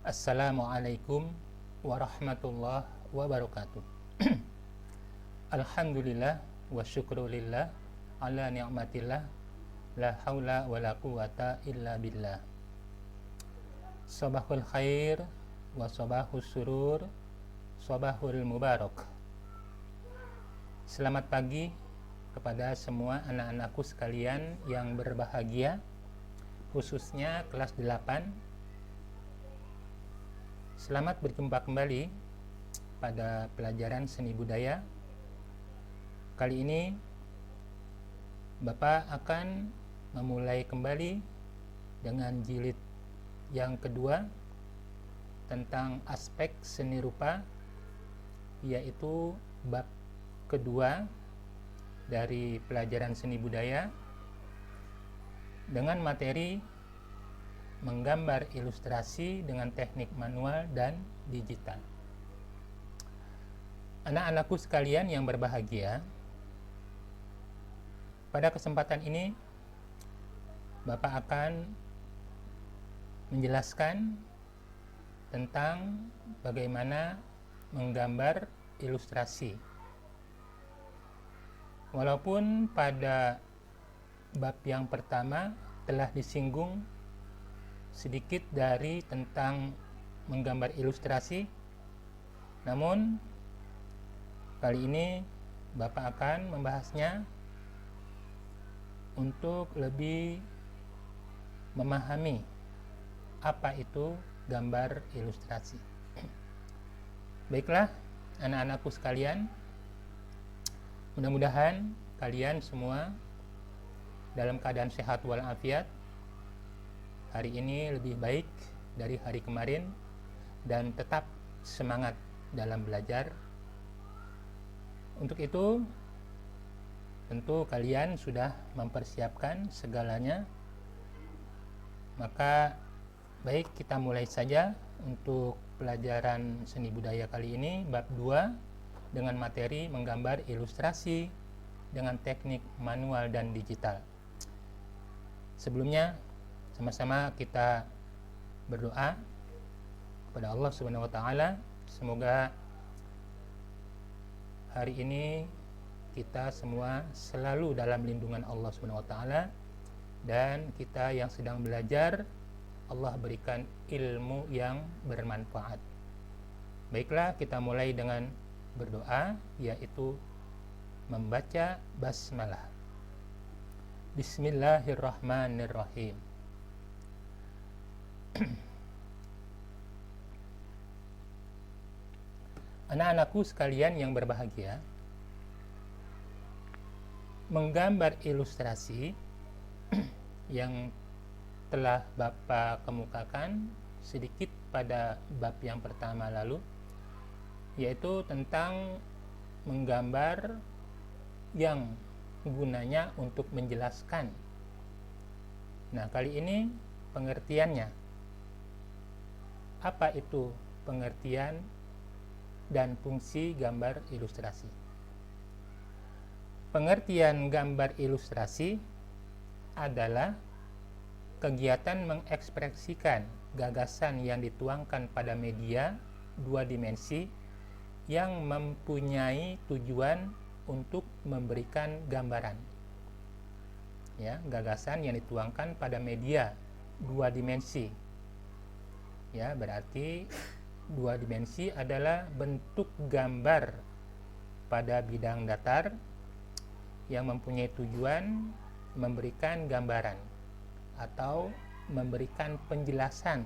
Assalamualaikum warahmatullahi wabarakatuh. Alhamdulillah wa syukrulillah ala ni'matillah la haula wa la quwata illa billah. Sabahul khair wa sabahus surur, sabahul mubarak. Selamat pagi kepada semua anak-anakku sekalian yang berbahagia, khususnya kelas 8. Selamat berjumpa kembali pada pelajaran seni budaya. Kali ini Bapak akan memulai kembali dengan jilid yang kedua tentang aspek seni rupa, yaitu bab kedua dari pelajaran seni budaya dengan materi menggambar ilustrasi dengan teknik manual dan digital. Anak-anakku sekalian yang berbahagia, pada kesempatan ini Bapak akan menjelaskan tentang bagaimana menggambar ilustrasi. Walaupun pada bab yang pertama telah disinggung sedikit dari tentang menggambar ilustrasi, namun kali ini Bapak akan membahasnya untuk lebih memahami apa itu gambar ilustrasi. Baiklah anak-anakku sekalian, mudah-mudahan kalian semua dalam keadaan sehat walafiat, hari ini lebih baik dari hari kemarin, dan tetap semangat dalam belajar. Untuk itu tentu kalian sudah mempersiapkan segalanya. Maka baik, kita mulai saja untuk pelajaran seni budaya kali ini, bab 2 dengan materi menggambar ilustrasi dengan teknik manual dan digital. Sebelumnya sama-sama kita berdoa kepada Allah Subhanahu wa taala, semoga hari ini kita semua selalu dalam lindungan Allah Subhanahu wa taala, dan kita yang sedang belajar Allah berikan ilmu yang bermanfaat. Baiklah, kita mulai dengan berdoa, yaitu membaca basmalah. Bismillahirrahmanirrahim. Anak-anakku sekalian yang berbahagia, menggambar ilustrasi yang telah Bapak kemukakan sedikit pada bab yang pertama lalu, yaitu tentang menggambar yang gunanya untuk menjelaskan. Nah, kali ini pengertiannya. Apa itu pengertian dan fungsi gambar ilustrasi? Pengertian gambar ilustrasi adalah kegiatan mengekspresikan gagasan yang dituangkan pada media dua dimensi yang mempunyai tujuan untuk memberikan gambaran. Ya, gagasan yang dituangkan pada media dua dimensi. Ya, berarti dua dimensi adalah bentuk gambar pada bidang datar yang mempunyai tujuan memberikan gambaran atau memberikan penjelasan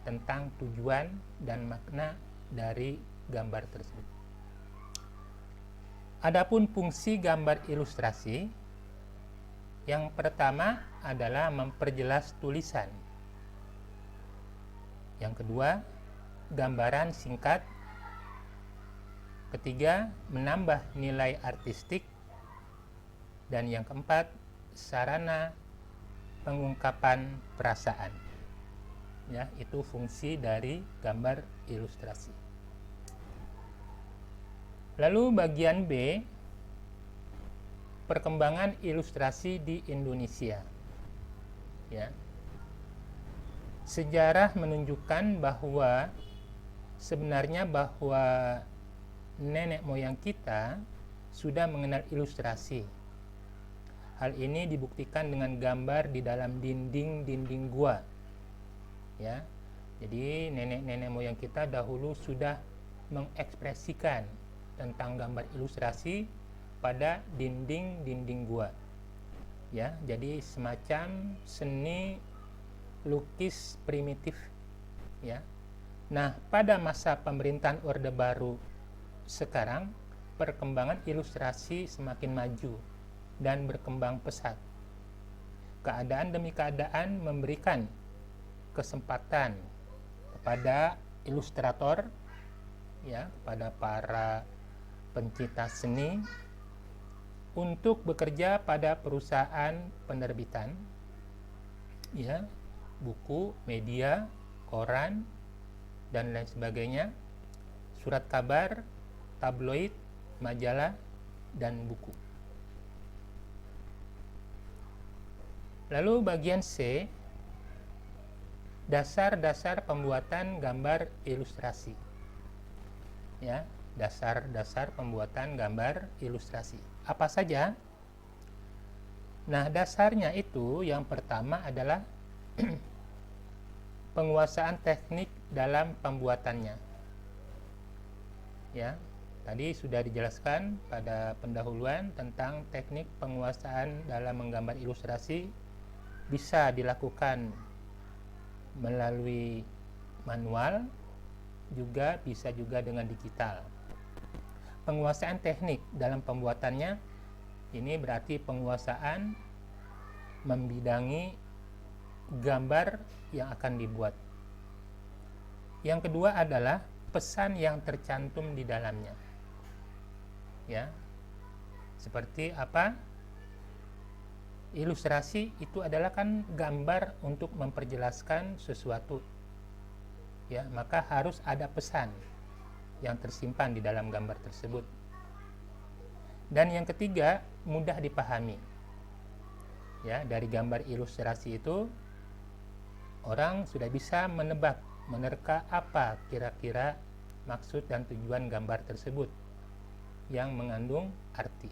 tentang tujuan dan makna dari gambar tersebut. Adapun fungsi gambar ilustrasi, yang pertama adalah memperjelas tulisan. Yang kedua, gambaran singkat. Ketiga, menambah nilai artistik. Dan yang keempat, sarana pengungkapan perasaan. Ya, itu fungsi dari gambar ilustrasi. Lalu bagian B, perkembangan ilustrasi di Indonesia. Ya. Sejarah menunjukkan bahwa sebenarnya bahwa nenek moyang kita sudah mengenal ilustrasi. Hal ini dibuktikan dengan gambar di dalam dinding-dinding gua. Ya. Jadi nenek-nenek moyang kita dahulu sudah mengekspresikan tentang gambar ilustrasi pada dinding-dinding gua. Ya, jadi semacam seni lukis primitif, ya. Nah, pada masa pemerintahan Orde Baru sekarang, perkembangan ilustrasi semakin maju dan berkembang pesat. Keadaan demi keadaan memberikan kesempatan kepada ilustrator, ya, kepada para pencipta seni untuk bekerja pada perusahaan penerbitan, ya, buku, media, koran, dan lain sebagainya, surat kabar, tabloid, majalah, dan buku. Lalu bagian C, dasar-dasar pembuatan gambar ilustrasi. Ya, dasar-dasar pembuatan gambar ilustrasi. Apa saja? Nah, dasarnya itu yang pertama adalah penguasaan teknik dalam pembuatannya. Ya, tadi sudah dijelaskan pada pendahuluan tentang teknik penguasaan dalam menggambar ilustrasi bisa dilakukan melalui manual, juga bisa juga dengan digital. Penguasaan teknik dalam pembuatannya ini berarti penguasaan membidangi gambar yang akan dibuat. Yang kedua adalah pesan yang tercantum di dalamnya. Ya. Seperti apa? Ilustrasi itu adalah kan gambar untuk memperjelaskan sesuatu. Ya, maka harus ada pesan yang tersimpan di dalam gambar tersebut. Dan yang ketiga, mudah dipahami. Ya, dari gambar ilustrasi itu orang sudah bisa menebak, menerka apa kira-kira maksud dan tujuan gambar tersebut yang mengandung arti.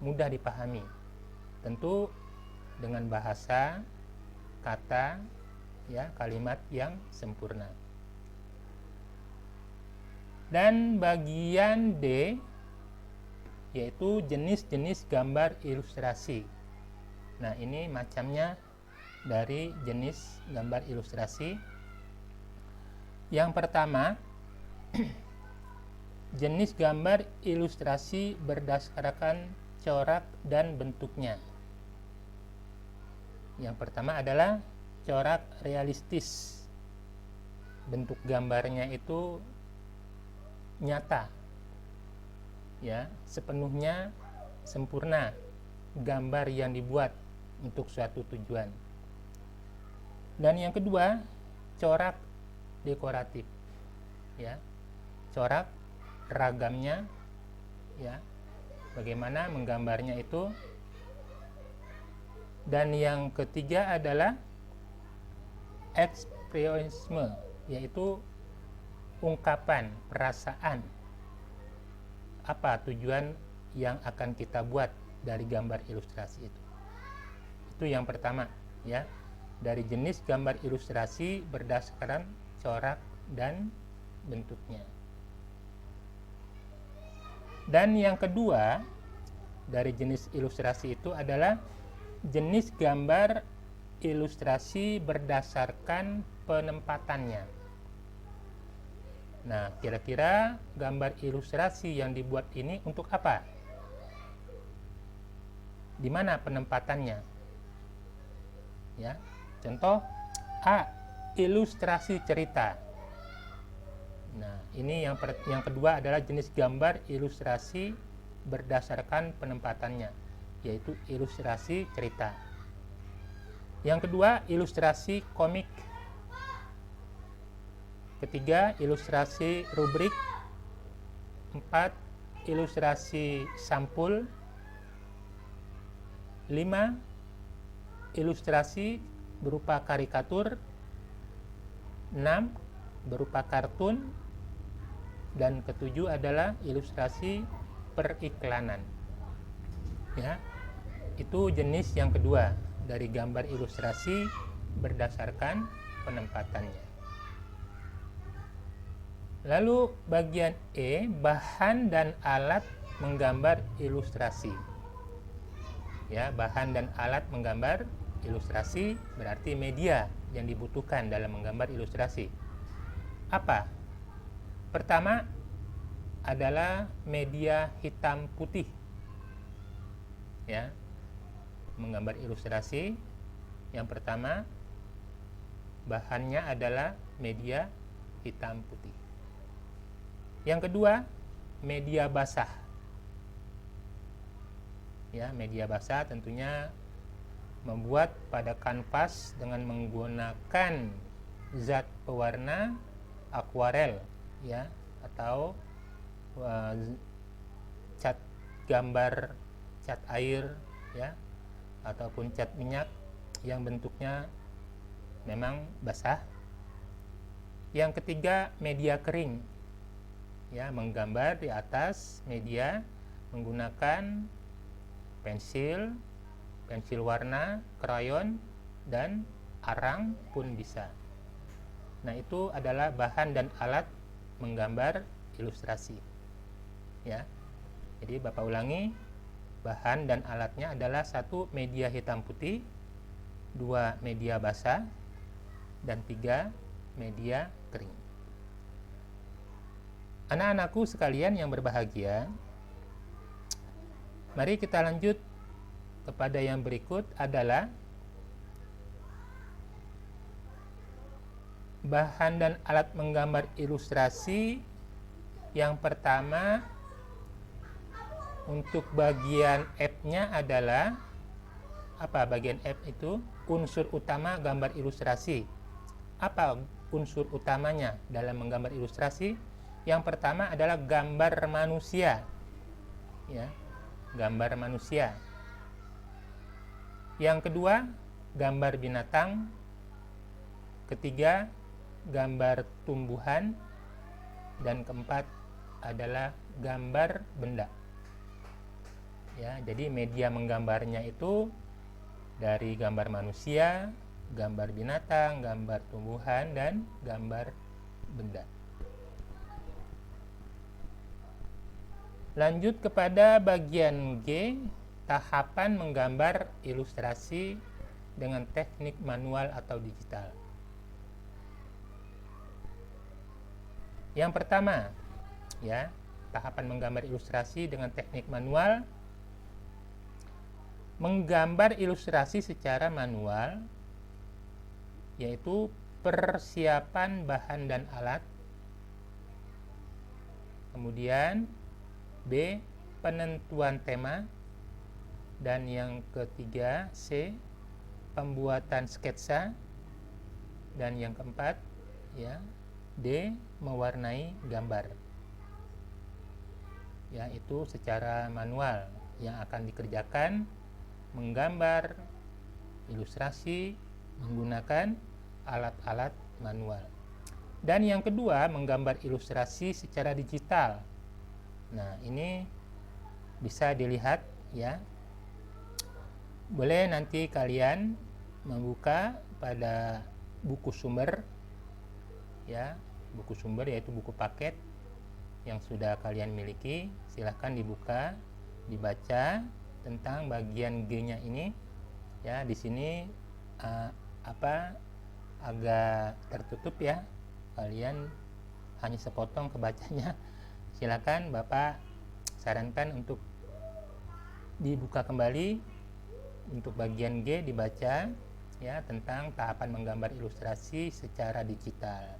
Mudah dipahami. Tentu dengan bahasa, kata, ya, kalimat yang sempurna. Dan bagian D yaitu jenis-jenis gambar ilustrasi. Nah, ini macamnya dari jenis gambar ilustrasi. Yang pertama, jenis gambar ilustrasi berdasarkan corak dan bentuknya. Yang pertama adalah corak realistis. Bentuk gambarnya itu nyata, ya, sepenuhnya sempurna gambar yang dibuat untuk suatu tujuan. Dan yang kedua, corak dekoratif, ya, corak ragamnya, ya, bagaimana menggambarnya itu. Dan yang ketiga adalah ekspresionisme, yaitu ungkapan perasaan apa tujuan yang akan kita buat dari gambar ilustrasi itu. Itu yang pertama, ya, dari jenis gambar ilustrasi berdasarkan corak dan bentuknya. Dan yang kedua dari jenis ilustrasi itu adalah jenis gambar ilustrasi berdasarkan penempatannya. Nah, kira-kira gambar ilustrasi yang dibuat ini untuk apa? Di mana penempatannya? Ya, contoh A, ilustrasi cerita. Nah, ini yang kedua adalah jenis gambar ilustrasi berdasarkan penempatannya, yaitu ilustrasi cerita. Yang kedua, ilustrasi komik. Ketiga, ilustrasi rubrik. 4, ilustrasi sampul. 5, ilustrasi berupa karikatur. 6 berupa kartun, dan ketujuh adalah ilustrasi periklanan. Ya, itu jenis yang kedua dari gambar ilustrasi berdasarkan penempatannya. Lalu bagian E, bahan dan alat menggambar ilustrasi. Ya, bahan dan alat menggambar ilustrasi berarti media yang dibutuhkan dalam menggambar ilustrasi. Apa? Pertama adalah media hitam putih. Ya, menggambar ilustrasi yang pertama bahannya adalah media hitam putih. Yang kedua, media basah. Ya, media basah tentunya membuat pada kanvas dengan menggunakan zat pewarna akuarel, ya, atau cat gambar, cat air, ya, ataupun cat minyak yang bentuknya memang basah. Yang ketiga, media kering, ya, menggambar di atas media menggunakan pensil warna, krayon, dan arang pun bisa. Nah, itu adalah bahan dan alat menggambar ilustrasi. Ya. Jadi Bapak ulangi, bahan dan alatnya adalah 1 media hitam putih, 2 media basah, dan 3 media kering. Anak-anakku sekalian yang berbahagia, mari kita lanjut kepada yang berikut adalah bahan dan alat menggambar ilustrasi. Yang pertama, untuk bagian F-nya adalah apa? Bagian F itu unsur utama gambar ilustrasi. Apa unsur utamanya dalam menggambar ilustrasi? Yang pertama adalah gambar manusia. Ya, gambar manusia. Yang kedua, gambar binatang. Ketiga, gambar tumbuhan. Dan keempat adalah gambar benda. Ya, jadi media menggambarnya itu dari gambar manusia, gambar binatang, gambar tumbuhan, dan gambar benda. Lanjut kepada bagian G, tahapan menggambar ilustrasi dengan teknik manual atau digital. Yang pertama, ya, tahapan menggambar ilustrasi dengan teknik manual. Menggambar ilustrasi secara manual yaitu persiapan bahan dan alat. Kemudian B, penentuan tema. Dan yang ketiga C, pembuatan sketsa. Dan yang keempat, ya, D, mewarnai gambar. Ya, itu secara manual yang akan dikerjakan menggambar ilustrasi menggunakan alat-alat manual. Dan yang kedua, menggambar ilustrasi secara digital. Nah, ini bisa dilihat, ya. Boleh nanti kalian membuka pada buku sumber, ya, buku sumber yaitu buku paket yang sudah kalian miliki. Silahkan dibuka, dibaca tentang bagian G-nya ini. Ya, di sini agak tertutup, ya. Kalian hanya sepotong kebacanya. Silakan Bapak sarankan untuk dibuka kembali untuk bagian G, dibaca, ya, tentang tahapan menggambar ilustrasi secara digital.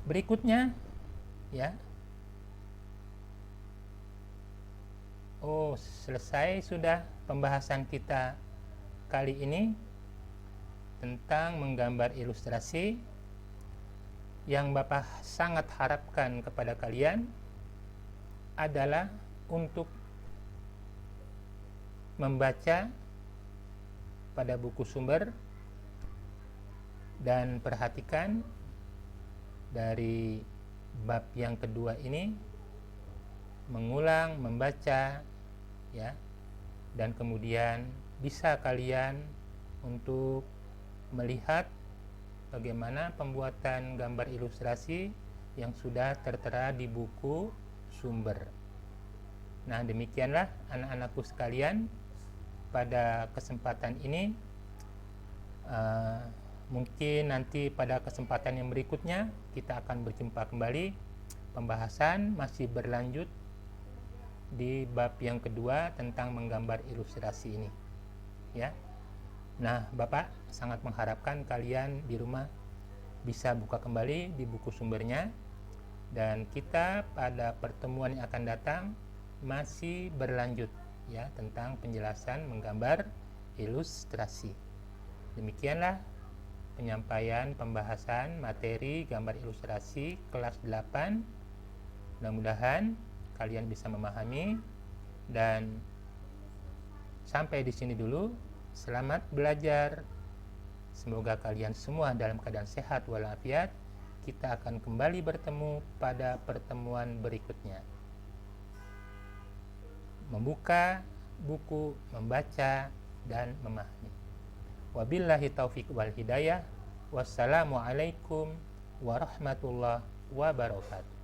Berikutnya, ya. Oh, selesai sudah pembahasan kita kali ini tentang menggambar ilustrasi. Yang Bapak sangat harapkan kepada kalian adalah untuk membaca pada buku sumber Dan perhatikan dari bab yang kedua ini, mengulang membaca ya, dan kemudian bisa kalian untuk melihat bagaimana pembuatan gambar ilustrasi yang sudah tertera di buku sumber. Nah, demikianlah anak-anakku sekalian, pada kesempatan ini mungkin nanti pada kesempatan yang berikutnya kita akan berjumpa kembali. Pembahasan masih berlanjut di bab yang kedua tentang menggambar ilustrasi ini ya. Nah, Bapak sangat mengharapkan kalian di rumah bisa buka kembali di buku sumbernya, dan kita pada pertemuan yang akan datang masih berlanjut ya tentang penjelasan menggambar ilustrasi. Demikianlah penyampaian pembahasan materi gambar ilustrasi kelas 8. Mudah-mudahan kalian bisa memahami, dan sampai di sini dulu. Selamat belajar. Semoga kalian semua dalam keadaan sehat walafiat. Kita akan kembali bertemu pada pertemuan berikutnya. Membuka buku, membaca dan memahami. Wabillahi taufiq wal hidayah. Wassalamualaikum warahmatullahi wabarakatuh.